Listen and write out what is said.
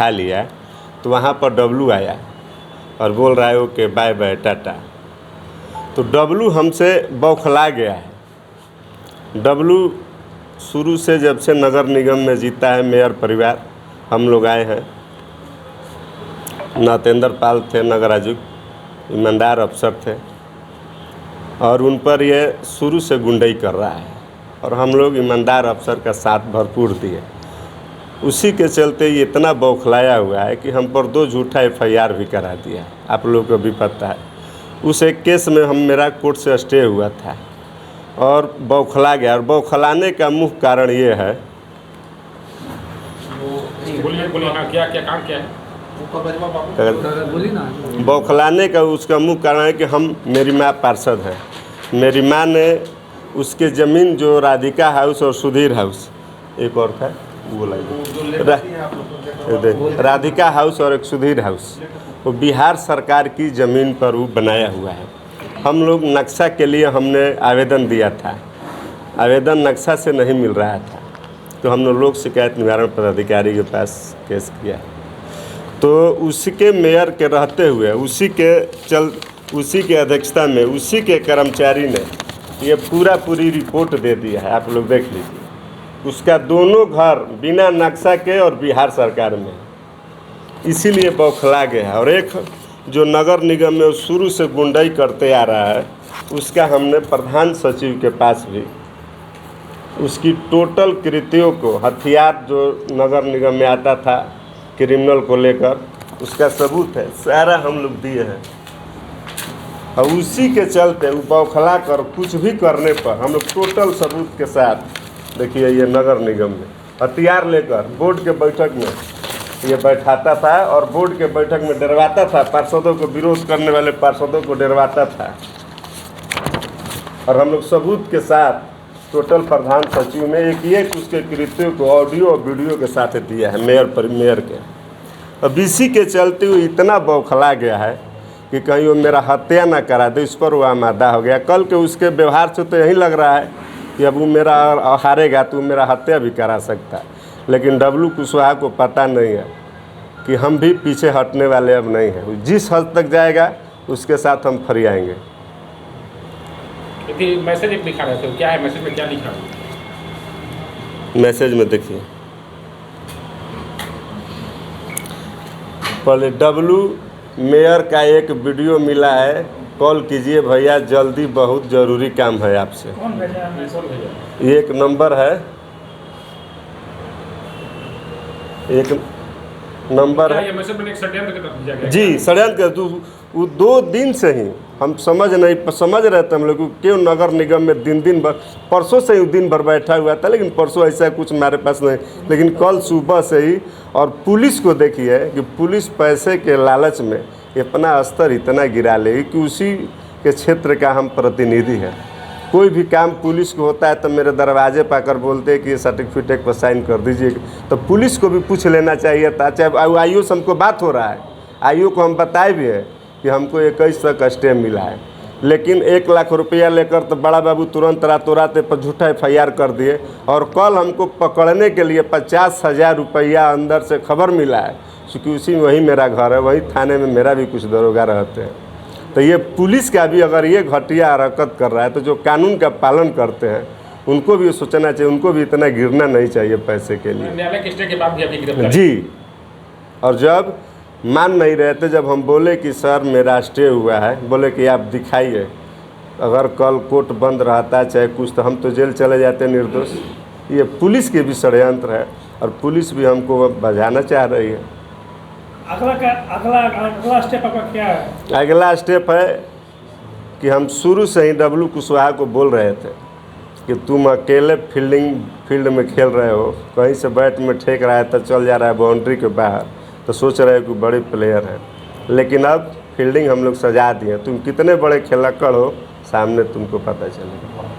बैठा लिया तो वहाँ पर डब्लू आया और बोल रहा है ओके बाय बाय टाटा। तो डब्लू हमसे बौखला गया है। डब्लू शुरू से जब से नगर निगम में जीता है मेयर परिवार, हम लोग आए हैं। नतेंद्र पाल थे नगर आयुक्त, ईमानदार अफसर थे और उन पर ये शुरू से गुंडई कर रहा है और हम लोग ईमानदार अफसर का साथ भरपूर दिए। उसी के चलते ये इतना बौखलाया हुआ है कि हम पर 2 झूठा FIR भी करा दिया। आप लोगों को भी पता है उस एक केस में मेरा कोर्ट से स्टे हुआ था और बौखला गया। और बौखलाने का मुख्य कारण ये है, क्या काम क्या है? बौखलाने का उसका मुख्य कारण है कि मेरी माँ पार्षद है। मेरी माँ ने उसके ज़मीन जो राधिका हाउस और सुधीर हाउस, एक और था वो राधिका हाउस और एक सुधीर हाउस, वो बिहार सरकार की ज़मीन पर वो बनाया हुआ है। हम लोग नक्शा के लिए हमने आवेदन दिया था, आवेदन नक्शा से नहीं मिल रहा था तो हमने लोक शिकायत निवारण पदाधिकारी के पास केस किया। तो उसी के मेयर के रहते हुए उसी के अध्यक्षता में उसी के कर्मचारी ने ये पूरी रिपोर्ट दे दिया है। आप लोग देख लीजिए, उसका दोनों घर बिना नक्शा के और बिहार सरकार में, इसीलिए बौखला गया है। और एक जो नगर निगम में शुरू से गुंडई करते आ रहा है, उसका हमने प्रधान सचिव के पास भी उसकी टोटल कृतियों को, हथियार जो नगर निगम में आता था क्रिमिनल को लेकर, उसका सबूत है, सारा हम लोग दिए हैं। और उसी के चलते बौखला कर कुछ भी करने पर हम लोग टोटल सबूत के साथ, देखिए ये नगर निगम में हथियार लेकर बोर्ड के बैठक में ये बैठाता था और बोर्ड के बैठक में डरवाता था, पार्षदों को, विरोध करने वाले पार्षदों को डरवाता था। और हम लोग सबूत के साथ टोटल प्रधान सचिव में एक उसके कृत्यों को ऑडियो और वीडियो के साथ दिया है मेयर के। अब इसी के चलते वो इतना बौखला गया है कि कहीं वो मेरा हत्या ना करा दे, इस पर वो आमादा हो गया। कल के उसके व्यवहार से तो यही लग रहा है कि अब वो मेरा हारेगा तो मेरा हत्या भी करा सकता है। लेकिन डब्लू कुशवाहा को पता नहीं है कि हम भी पीछे हटने वाले अब नहीं हैं। जिस हद तक जाएगा उसके साथ हम फरियाएंगे। मैसेज एक दिखा रहे थे, क्या है मैसेज में, क्या लिखा है? मैसेज में देखिए, पहले डब्लू मेयर का एक वीडियो मिला है, कॉल कीजिए भैया जल्दी बहुत ज़रूरी काम है आपसे। कौन भेजा? ये एक नंबर है, एक नंबर है। ये मैसेज में एक षड्यंत्र के तहत भेजा गया? जी, षड्यंत्र। वो 2 दिन से ही हम समझ रहे थे हम लोग क्यों नगर निगम में दिन भर, परसों से ही दिन भर बैठा हुआ था, लेकिन परसों ऐसा कुछ हमारे पास नहीं, लेकिन कल सुबह से ही। और पुलिस को देखिए कि पुलिस पैसे के लालच में अपना स्तर इतना गिरा लेगी कि उसी के क्षेत्र का हम प्रतिनिधि हैं। कोई भी काम पुलिस को होता है तो मेरे दरवाजे पर आकर बोलते हैं कि ये सर्टिफिकेट पर साइन कर दीजिए, तो पुलिस को भी पूछ लेना चाहिए था। चाहे आईओ से हमको बात हो रहा है, आईओ को हम बताए भी है कि हमको 21 तक स्टे मिला है, लेकिन 1 लाख रुपया लेकर तो बड़ा बाबू तुरंत रातों रात पर झूठा FIR कर दिए। और कल हमको पकड़ने के लिए 50,000 रुपया अंदर से खबर मिला है, क्योंकि उसी में वही मेरा घर है, वही थाने में मेरा भी कुछ दरोगा रहते हैं। तो ये पुलिस का भी अगर ये घटिया हरकत कर रहा है तो जो कानून का पालन करते हैं उनको भी सोचना चाहिए, उनको भी इतना गिरना नहीं चाहिए पैसे के लिए। न्यायालय के स्टे के बाद भी अभी गिरफ्तार जी। और जब मान नहीं रहे थे, जब हम बोले कि सर मेरा स्टे हुआ है, बोले कि आप दिखाइए, अगर कल कोर्ट बंद रहता चाहे कुछ तो हम तो जेल चले जाते निर्दोष। ये पुलिस के भी षड्यंत्र है और पुलिस भी हमको बचाना चाह रही है। अगला स्टेप आपका क्या है? अगला स्टेप है कि हम शुरू से ही डब्लू कुशवाहा को बोल रहे थे कि तुम अकेले फील्ड में खेल रहे हो, कहीं से बैट में ठेक रहा है तो चल जा रहा है बाउंड्री के बाहर, तो सोच रहे हो कि बड़े प्लेयर हैं। लेकिन अब फील्डिंग हम लोग सजा दिए, तुम कितने बड़े खिलक्कड़ हो सामने तुमको पता चलेगा।